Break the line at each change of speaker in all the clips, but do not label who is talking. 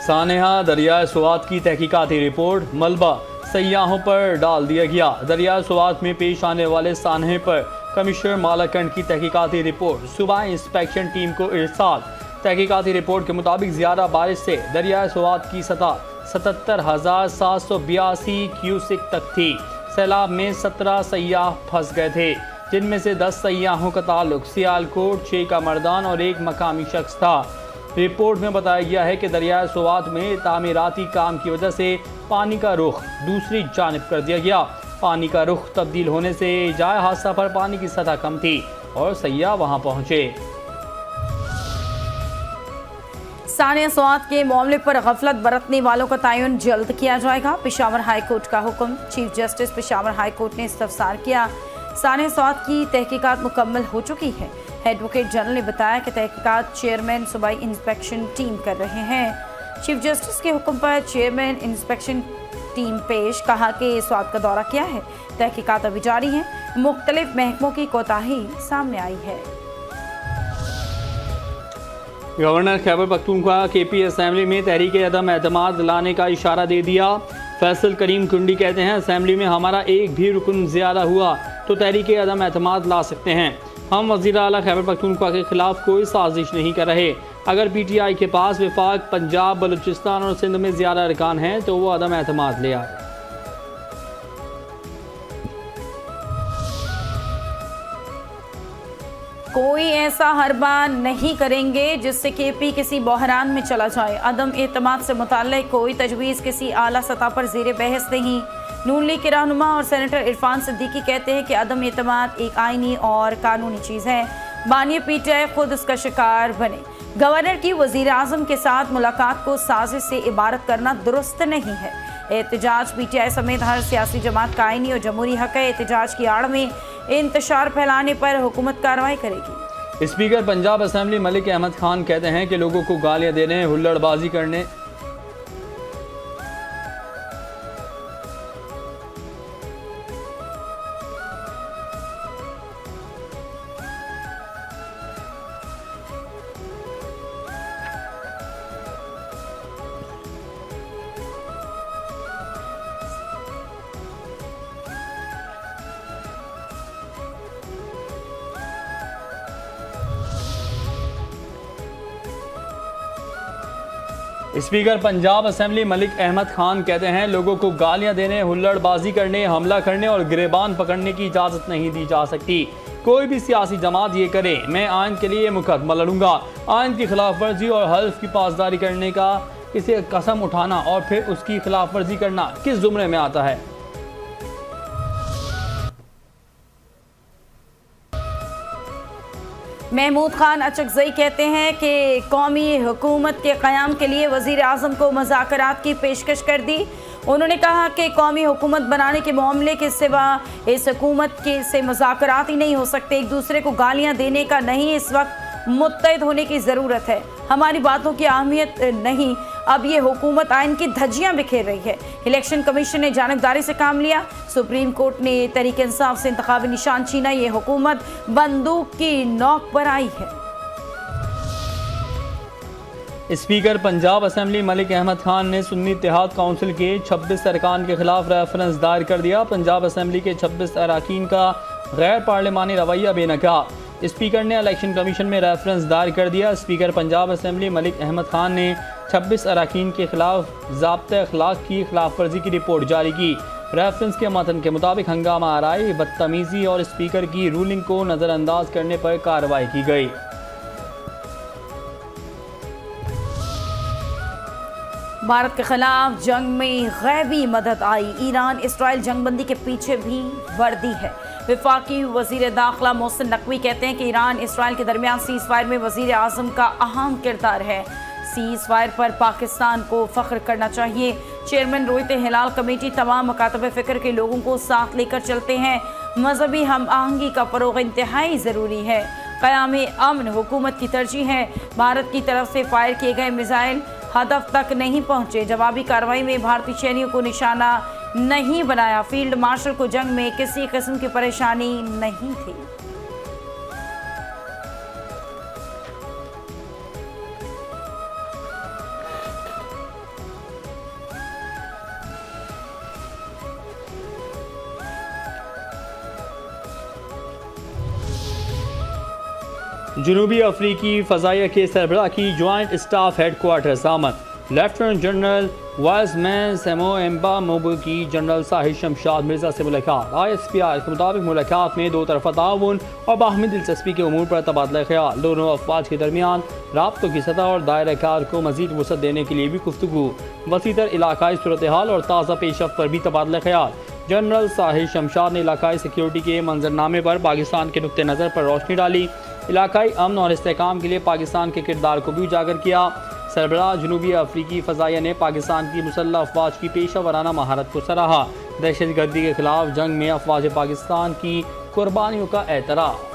सानेहा दरियाए सुवात की तहकीकाती रिपोर्ट, मलबा सयाहों पर डाल दिया गया। दरियाए सुवात में पेश आने वाले सानहे पर कमिश्नर मालाकंड की तहकीकाती रिपोर्ट, सुबह इंस्पेक्शन टीम को इरसाल। तहकीकाती रिपोर्ट के मुताबिक ज़्यादा बारिश से दरियाए सुवात की सतह 77,782 क्यूसिक तक थी। सैलाब में 17 सयाह फंस गए थे, जिनमें से 10 सयाहों का ताल्लुक सियालकोट, 6 का मर्दान और 1 मकामी शख्स था। रिपोर्ट में बताया गया है कि दरियाए सुवात में तामीराती काम की वजह से पानी का रुख दूसरी जानिब कर दिया गया। पानी का रुख तब्दील होने से जाए हादसा पर पानी की सतह कम थी और सयाह वहां पहुंचे।
सानिया स्वात के मामले पर गफलत बरतने वालों का तयन जल्द किया जाएगा। पेशावर हाई कोर्ट का हुक्म। Chief justice Peshawar high court ने इस्तफसार किया। सानिया स्वात की तहकीकात मुकम्मल हो चुकी है। एडवोकेट जनरल ने बताया कि तहकीकात चेयरमैन सूबाई इंस्पेक्शन टीम कर रहे हैं। चीफ जस्टिस के हुक्म पर चेयरमैन इंस्पेक्शन टीम पेश, कहा कि स्वात का दौरा किया है, तहकीकात अभी जारी है, मुख्तलिफ महकमों की कोताही सामने आई है।
Governor Khyber Pakhtunkhwa KP assembly में तहरीक अदम एतमाद लाने का इशारा दे दिया। फैसल करीम कुंडी कहते हैं, असेंबली में हमारा एक भी रुकन ज़्यादा हुआ तो तहरीक अदम एतमाद ला सकते हैं। हम वज़ीर आला खैबर पख्तूनख्वा के खिलाफ कोई साजिश नहीं कर रहे। अगर PTI के पास वफाक, पंजाब, बलूचिस्तान और सिंध में ज़्यादा अरकान हैं तो वो अदम एतमाद ले आए।
कोई ऐसा हरबा नहीं करेंगे जिससे KP किसी बहरान में चला जाए। अदम एतमाद से मुताल्लिक़ कोई तजवीज़ किसी आला सतह पर ज़ेर बहस नहीं। नून लीग के रहनुमा और सेनेटर इरफान सिद्दीकी कहते हैं कि अदम एतमाद एक आइनी और कानूनी चीज़ है। बानी PTI खुद इसका शिकार बने। गवर्नर की वज़ीर आज़म के साथ मुलाकात को साजिश से इबारत करना दुरुस्त नहीं है। एहतजाज PTI समेत हर सियासी जमात का आइनी और जमहूरी हक है। एहतजाज की आड़ में इंतशार फैलाने पर हुकूमत कार्रवाई करेगी।
स्पीकर पंजाब असेंबली मलिक अहमद खान कहते हैं कि लोगों को गालियां देने, हुल्लड़बाजी करने स्पीकर पंजाब असेंबली मलिक अहमद खान कहते हैं, लोगों को गालियां देने, हुल्लड़बाजी करने, हमला करने और गिरेबान पकड़ने की इजाज़त नहीं दी जा सकती। कोई भी सियासी जमात ये करे, मैं आइन के लिए मुकदमा लड़ूंगा। आइन की खिलाफ वर्जी और हल्फ की पासदारी करने का इसे कसम उठाना और फिर उसकी खिलाफ वर्जी करना किस जुमरे में आता है?
महमूद खान अचकजई कहते हैं कि कौमी हुकूमत के क़याम के लिए वज़ीर आज़म को मुज़ाकरात की पेशकश कर दी। उन्होंने कहा कि कौमी हुकूमत बनाने के मामले के सिवा इस हुकूमत के से मुज़ाकरात ही नहीं हो सकते। एक दूसरे को गालियां देने का नहीं, इस वक्त मुत्तहिद होने की ज़रूरत है। हमारी बातों की अहमियत नहीं, अब ये हुकूमत आइन की धज्जियां बिखेर रही है। इलेक्शन कमीशन ने जानिबदारी से काम लिया। सुप्रीम कोर्ट ने तहरीक इंसाफ से इंतखाबी निशान छीना। ये हुकूमत बंदूक की नोक पर आई है।
स्पीकर पंजाब असेंबली मलिक अहमद खान ने सुन्नी इत्तेहाद काउंसिल के 26 अरकान के खिलाफ रेफरेंस दायर कर दिया। पंजाब असेंबली के 26 अरकान का गैर पार्लिमानी रवैया बेनकाब। स्पीकर ने इलेक्शन कमीशन में रेफरेंस दायर कर दिया। स्पीकर पंजाब असेंबली मलिक अहमद खान ने 26 अरकान के खिलाफ ज़ाब्ते अखलाक की खिलाफ वर्जी की रिपोर्ट जारी की। रेफरेंस के मतन के मुताबिक हंगामा आराई, बदतमीज़ी और स्पीकर की रूलिंग को नज़रअंदाज करने पर कार्रवाई की गई।
भारत के खिलाफ जंग में गैबी मदद आई। ईरान इसराइल जंगबंदी के पीछे भी वर्दी है। वफाकी वज़ीर दाखिला मोहसिन नकवी कहते हैं कि ईरान इसराइल के दरमियान सीज़ फायर में वज़ीर आज़म का अहम किरदार है। सीज़ फायर पर पाकिस्तान को फ़ख्र करना चाहिए। चेयरमैन रोहित हिलाल कमेटी तमाम मकातब फ़िक्र के लोगों को साथ लेकर चलते हैं। मजहबी हम आहंगी का फ़रोग़ इंतहाई ज़रूरी है। क़याम अमन हुकूमत की तरजीह है। भारत की तरफ से फायर किए गए मिसाइल हदफ तक नहीं पहुंचे। जवाबी कार्रवाई में भारतीय सैनिकों को निशाना नहीं बनाया। फील्ड मार्शल को जंग में किसी किस्म की परेशानी नहीं थी।
जनूबी अफ्रीकी फ़ज़ाइया के सरबराह की जॉइंट स्टाफ हेडक्वार्टर्स आमद। लेफ्टिनेंट जनरल वाइसमैन सेमो एम्बा मोबू की जनरल साहिर शमशाद मिर्ज़ा से मुलाकात। ISPR के मुताबिक मुलाकात में दो तरफ़ा ताउन और बाहमी दिलचस्पी के उमूर पर तबादला ख्याल। दोनों अफवाज के दरमियान राब्तों की सतह और दायरा कार को मज़ीद वसअत देने के लिए भी गुफ्तगू। वसीतर इलाकाई सूरत हाल और ताज़ा पेशरफ्त पर भी तबादला ख्याल। जनरल साहिर शमशाद ने इलाकाई सिक्योरिटी के मंजरनामे पर पाकिस्तान के नुक्ते नज़र पर रोशनी डाली। इलाकाई अमन और इस्तेहकाम के लिए पाकिस्तान के किरदार को भी उजागर किया। सरबराह जनूबी अफ्रीकी फ़ज़ाइया ने पाकिस्तान की मुसल्लह अफवाज की पेशा वराना महारत को सराहा। दहशत गर्दी के खिलाफ जंग में अफवाज पाकिस्तान की कुर्बानियों का एतराफ़।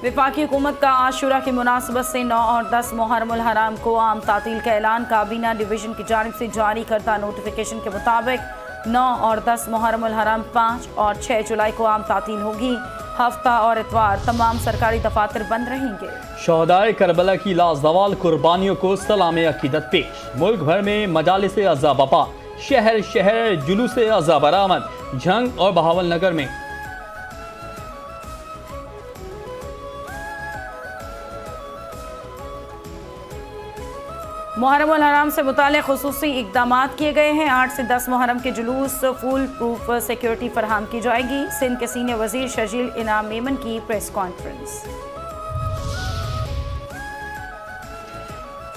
वफाकी हुकूमत का आशूरा की मुनासबत से 9 और 10 मुहर्रमुल हराम को आम तातील का ऐलान। काबीना डिवीज़न की जानिब से जारी करदा नोटिफिकेशन के मुताबिक 9 और 10 मुहर्रमुल हराम 5 और 6 जुलाई को आम तातील होगी। हफ्ता और इतवार तमाम सरकारी दफातर बंद रहेंगे।
शहदाए करबला की लाजवाल कुर्बानियों को सलाम अकीदत पेश। मुल्क भर में मजालिस अज़ा बपा, शहर शहर जुलूस अज़ा बरामद। झंग और बहावल नगर में
मुहर्रमुल हराम से मुताल्लिक़ खुसूसी इक़दामात किए गए हैं। 8 से 10 मुहर्रम के जुलूस फुल प्रूफ सिक्योरिटी फराहम की जाएगी। सिंध के सीनियर वज़ीर शर्जील इनाम मेमन की प्रेस कॉन्फ्रेंस।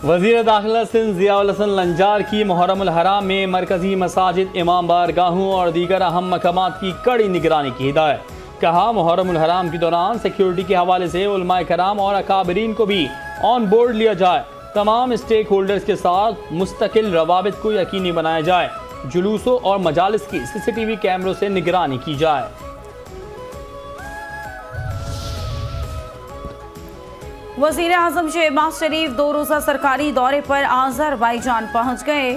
वज़ीर दाखिला सिंध ज़ियाउल हसन लंजार की मुहर्रमुल हराम में मरकज़ी मसाजिद, इमाम बारगाहों और दीगर अहम मकामात की कड़ी निगरानी की हिदायत। कहा, मुहर्रमुल हराम के दौरान सिक्योरिटी के हवाले से उलमाए कराम और अकाबरीन को भी ऑन बोर्ड लिया जाए। तमाम स्टेक होल्डर्स के साथ मुस्तकिल रवाबित को यकीनी बनाया जाए। जुलूसों और मजालिस की CCTV कैमरों से निगरानी की जाए।
वज़ीर आज़म शहबाज शरीफ 2 रोज़ा सरकारी दौरे पर आज़रबाईजान पहुँच गए।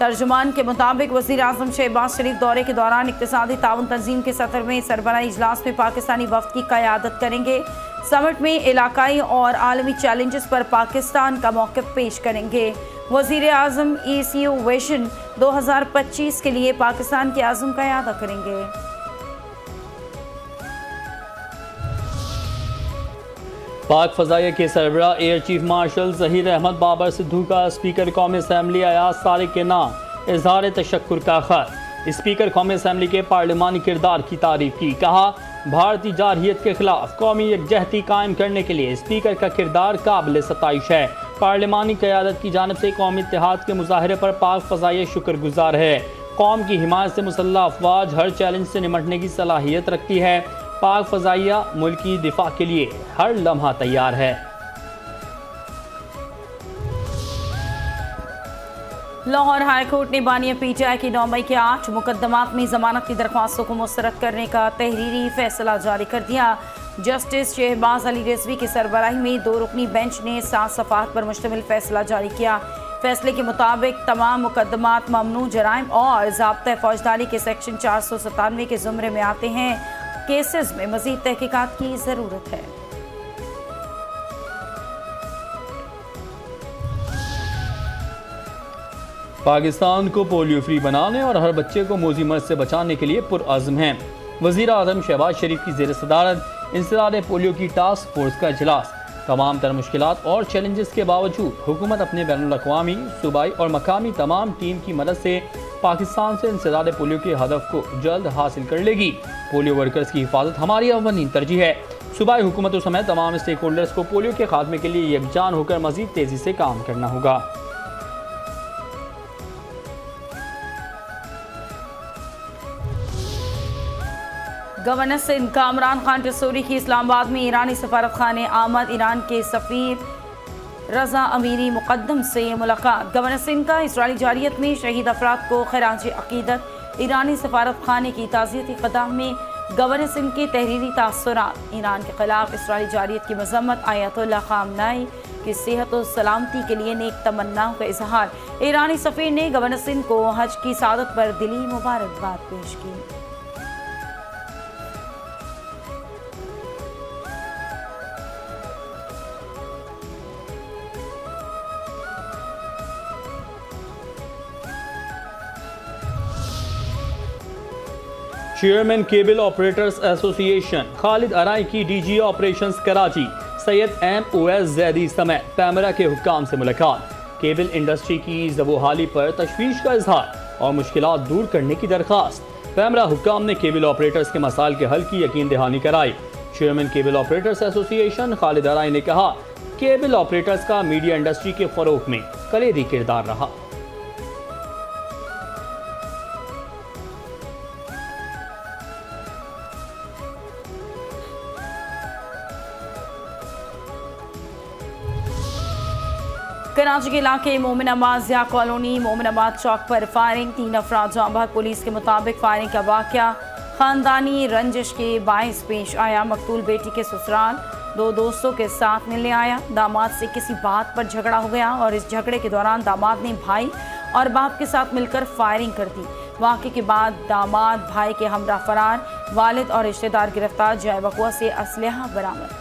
तर्जुमान के मुताबिक वज़ीर आज़म शहबाज शरीफ दौरे के दौरान इक़्तिसादी ताउन तंजीम के सत्र में सरबराही इजलास में पाकिस्तानी वफ़द की क़यादत करेंगे। समिट में इलाकाई और आलमी चैलेंजेस पर पाकिस्तान का मौक़िफ़ पेश करेंगे। वज़ीर आज़म ACO विजन 2025 के लिए पाकिस्तान के आज़म का यादा करेंगे।
पाक फ़ज़ाइया के सरबराह air chief marshal Zaheer Ahmed Babar Sidhu का स्पीकर कौमी असम्बली अयाज सारिक के नाम इज़हार तशक्कुर का ख़त। स्पीकर कौमी असम्बली के पार्लिमानी किरदार की तारीफ की। कहा, भारतीय जारहियत के खिलाफ कौमी यकजहती कायम करने के लिए स्पीकर का किरदार काबिल सताइश है। पार्लिमानी क़यादत की जानिब से कौमी इत्तेहाद के मुजाहरे पर पाक फ़ज़ाइया शुक्रगुजार है। कौम की हिमायत से मुसल्लह अफवाज हर चैलेंज से निमटने की सलाहियत रखती है। पाक फ़ज़ाइया मुल्क की दिफा के लिए हर लम्हा तैयार है।
लाहौर हाई कोर्ट ने बानिया PTI की 9 मई के 8 मुकदमात में जमानत की दरख्वास्तों को मुस्तरद करने का तहरीरी फैसला जारी कर दिया। जस्टिस शहबाज अली रिजवी की सरबराही में 2 रुकनी बेंच ने 7 सफ़हात पर मुश्तमिल फैसला जारी किया। फैसले के मुताबिक तमाम मुकदमात ममनू जराइम और ज़ाब्ता फौजदारी के सेक्शन 497 के ज़ुमरे में आते हैं। केसेस में मज़ीद तहकीकात की ज़रूरत है।
पाकिस्तान को पोलियो फ्री बनाने और हर बच्चे को मोजी मर्ज से बचाने के लिए पुरअज़्म हैं। वज़ीर आज़म शहबाज शरीफ की ज़ेर सदारत इंसदाद पोलियो की टास्क फोर्स का इजलास। तमाम तर मुश्किलात और चैलेंजेस के बावजूद हुकूमत अपने बैनुल-अक़वामी, सूबाई और मकामी तमाम टीम की मदद से पाकिस्तान से इंसदाद पोलियो के हदफ को जल्द हासिल कर लेगी। पोलियो वर्कर्स की हिफाजत हमारी अव्वलीन तरजीह है। सूबाई हुकूमतों समेत तमाम स्टेक होल्डर्स को पोलियो के खात्मे के लिए यकजान होकर मज़ीद तेज़ी से काम करना होगा।
गवर्नर सिंध कामरान खान टसूरी की इस्लामाबाद में ईरानी सफारत खाने आमद। ईरान के सफ़ीर रज़ा अमीरी मुक़द्दम से मुलाकात। गवर्नर सिंध का इसराइली जारियत में शहीद अफराद को खराज अक़ीदत। ईरानी सफारत खाने की ताज़ियती ख़िताब में गवर्नर सिंध के तहरीरी तासुरात। ईरान के ख़िलाफ़ इसराइली जारियत की मज़म्मत। आयतुल्लाह ख़ामनाई की सेहत और सलामती के लिए नेक तमन्नाओं का इजहार। ईरानी सफ़ीर ने गवर्नर सिंध को हज की सादत पर दिली मुबारकबाद पेश की।
Chairman cable operators association Khalid Arai की DG operations Karachi Syed MOS Zaidi समेत पैमरा के हुक्काम से मुलाकात। केबल इंडस्ट्री की ज़बोहाली पर तशवीश का इजहार और मुश्किलात दूर करने की दरख्वास्त। पैमरा हुक्काम ने केबल ऑपरेटर्स के मसाइल के हल की यकीन दहानी कराई। Chairman cable operators association Khalid Arai ने कहा, केबल ऑपरेटर्स का मीडिया इंडस्ट्री के फरोग में कलीदी किरदार रहा।
कराची के इलाके मोमिनाबाद ज़िया कॉलोनी मोमिनाबाद चौक पर फायरिंग, 3 अफराद जाँ बहक। पुलिस के मुताबिक फायरिंग का वाक़या ख़ानदानी रंजिश के बायस पेश आया। मकतूल बेटी के ससुराल 2 दोस्तों के साथ मिलने आया। दामाद से किसी बात पर झगड़ा हो गया और इस झगड़े के दौरान दामाद ने भाई और बाप के साथ मिलकर फायरिंग कर दी। वाक़े के बाद दामाद भाई के हमरा फरार, वालिद और रिश्तेदार गिरफ्तार। जय बकुआ से असलहा बरामद।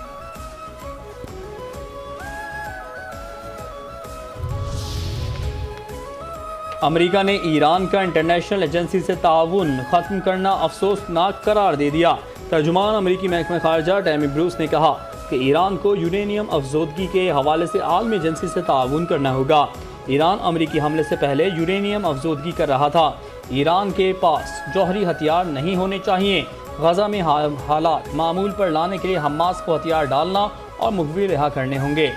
अमेरिका ने ईरान का इंटरनेशनल एजेंसी से ताउन ख़त्म करना अफसोसनाक करार दे दिया। तर्जुमान अमेरिकी महकमा खारजा टैमी ब्रूस ने कहा कि ईरान को यूरेनियम अफजोदगी के हवाले से आलमी एजेंसी से ताउन करना होगा। ईरान अमेरिकी हमले से पहले यूरेनियम अफजोदगी कर रहा था। ईरान के पास जौहरी हथियार नहीं होने चाहिए। गजा में हालात मामूल पर लाने के लिए हमास को हथियार डालना और मुखबिर रिहा करने होंगे।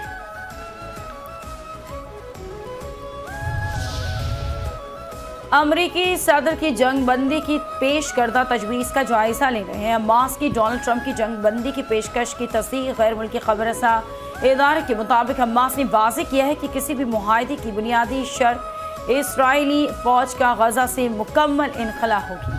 अमरीकी सदर की जंग बंदी की पेश करदा तजवीज़ का जायज़ा ले रहे हैं। हमास की डोनाल्ड ट्रंप की जंग बंदी की पेशकश की तस्दीक गैर मुल्की खबरसा इदारे के मुताबिक हमास ने वाज़ेह किया है कि किसी भी मुआहदे की बुनियादी शर्त इसराइली फ़ौज का गजा से मुकम्मल इनखला होगी।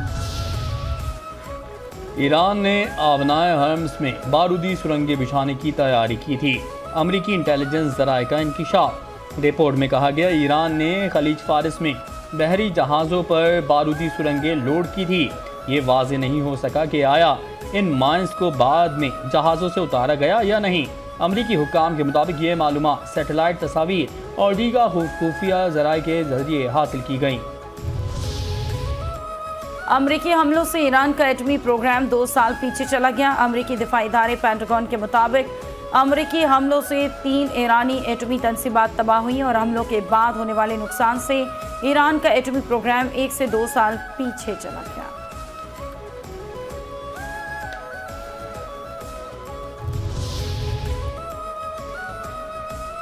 ईरान ने आबनाए हर्म्स में बारूदी सुरंगें बिछाने की तैयारी की थी। अमरीकी इंटेलिजेंस ज़राए का इंकिशाफ। रिपोर्ट में कहा गया, ईरान ने खलीज फारिस में बहरी जहाज़ों पर बारूदी सुरंगें लोड की थी। ये वाज़ेह नहीं हो सका कि आया इन माइंस को बाद में जहाज़ों से उतारा गया या नहीं। अमरीकी हुक्काम के मुताबिक ये मालूमात सैटेलाइट तस्वीर और दीगर खुफिया ज़राए के जरिए हासिल की गई।
अमरीकी हमलों से ईरान का एटमी प्रोग्राम 2 साल पीछे चला गया। अमरीकी दिफाई इदारे पेंटागन के मुताबिक अमरीकी हमलों से 3 ईरानी एटमी तनसीबात तबाह हुई और हमलों के बाद होने वाले नुकसान से ईरान का एटमी प्रोग्राम 1 से 2 साल पीछे चला गया।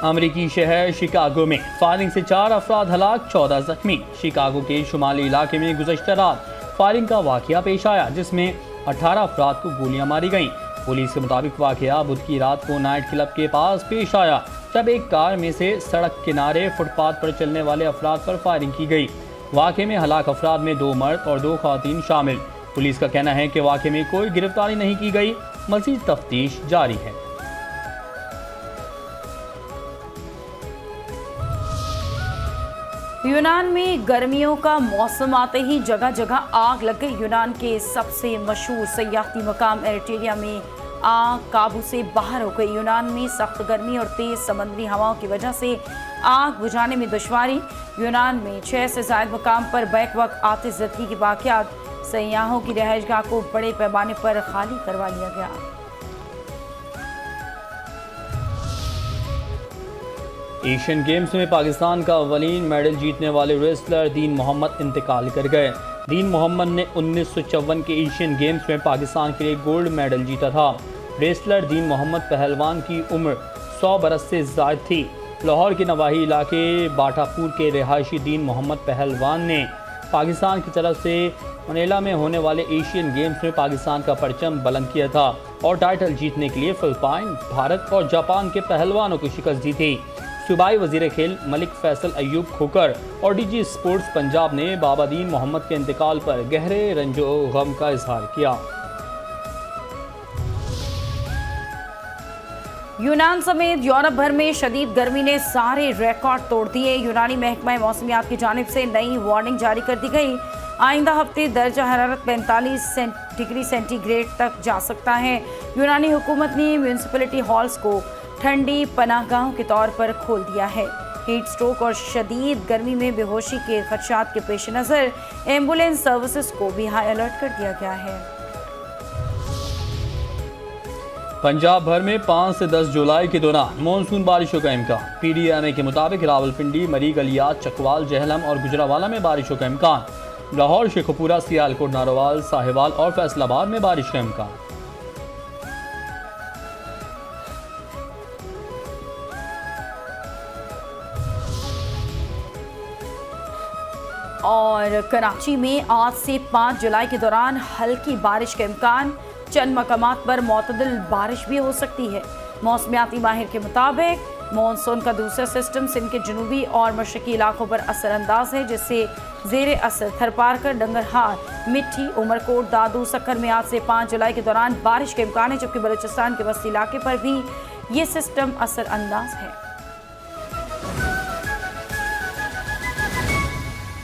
अमरीकी शहर शिकागो में फायरिंग से 4 अफराद हलाक, 14 जख्मी। शिकागो के शुमाली इलाके में गुज़श्ता रात फायरिंग का वाक़या पेश आया, जिसमें 18 अफराद को गोलियां मारी गईं। पुलिस के मुताबिक वाक़या बुध की रात को नाइट क्लब के पास पेश आया, जब एक कार में से सड़क किनारे फुटपाथ पर चलने वाले अफराद पर फायरिंग की गई। वाक़े में हलाक अफराद में 2 मर्द और 2 ख़वातीन शामिल। पुलिस का कहना है कि वाक़े में कोई गिरफ्तारी नहीं की गई। मज़ीद तफ्तीश जारी है।
यूनान में गर्मियों का मौसम आते ही जगह जगह आग लग गई। यूनान के सबसे मशहूर सयाहती मकाम एरिटेरिया में आग काबू से बाहर हो गई। यूनान में सख्त गर्मी और तेज़ समंदरी हवाओं की वजह से आग बुझाने में दुश्वारी। यूनान में 6 से ज़ायद मकाम पर बैक वक्त आतिशज़दगी के वाक़यात। सयाहों की रहायशगाह को बड़े पैमाने पर खाली करवा लिया गया।
एशियन गेम्स में पाकिस्तान का अव्वलीन मेडल जीतने वाले रेसलर दीन मोहम्मद इंतकाल कर गए। दीन मोहम्मद ने 1954 के एशियन गेम्स में पाकिस्तान के लिए गोल्ड मेडल जीता था। रेसलर दीन मोहम्मद पहलवान की उम्र 100 बरस से ज़ायद थी। लाहौर के नवाही इलाके बाटापुर के रिहायशी दीन मोहम्मद पहलवान ने पाकिस्तान की तरफ से मनीला में होने वाले एशियन गेम्स में पाकिस्तान का परचम बुलंद किया था और टाइटल जीतने के लिए फिलिपाइन, भारत और जापान के पहलवानों को शिकस्त दी थी। सूबाई वज़ीर खेल मलिक फैसल अयूब खोकर और डीजी स्पोर्ट्स पंजाब ने बाबा दीन मोहम्मद के इंतकाल पर गहरे रंजो गम का इजहार किया।
यूनान समेत यूरोप भर में शदीद गर्मी ने सारे रिकॉर्ड तोड़ दिए। यूनानी महकमा मौसमियात की जानिब से नई वार्निंग जारी कर दी गई। आइंदा हफ्ते दर्जा हरारत 45 डिग्री सेंटीग्रेड तक जा सकता है। यूनानी हुकूमत ने म्यूनसिपलिटी हॉल्स को ठंडी पनाहगाहों के तौर पर खोल दिया है। हीट स्ट्रोक और शदीद गर्मी में बेहोशी के खदशात के पेश नज़र एम्बुलेंस सर्विसेज को भी हाई अलर्ट कर दिया गया है।
पंजाब भर में 5 से 10 जुलाई के दौरान मानसून बारिशों का इम्कान। PDMA के मुताबिक रावलपिंडी, मरी, गलियात, चकवाल, जहलम और गुजरावाला में बारिशों का इम्कान। लाहौर, शेखुपुरा, सियालकोट, नारोवाल, साहिवाल और फैसलाबाद में बारिश का इम्कान।
और कराची में आज से 5 जुलाई के दौरान हल्की बारिश का इम्कान। चंद मकामात पर मुतदिल बारिश भी हो सकती है। मौसमियाती माहिर के मुताबिक मानसून का दूसरा सिस्टम सिंध के जनूबी और मशरकी इलाकों पर असरअंदाज है, जिससे जेर असर थरपारकर, डंगरहार, मिट्टी, उमरकोट, दादू, सक्कर में आज से 5 जुलाई के दौरान बारिश का इम्कान है, जबकि बलूचिस्तान के वस्ती इलाके पर भी ये सिस्टम असरअंदाज है।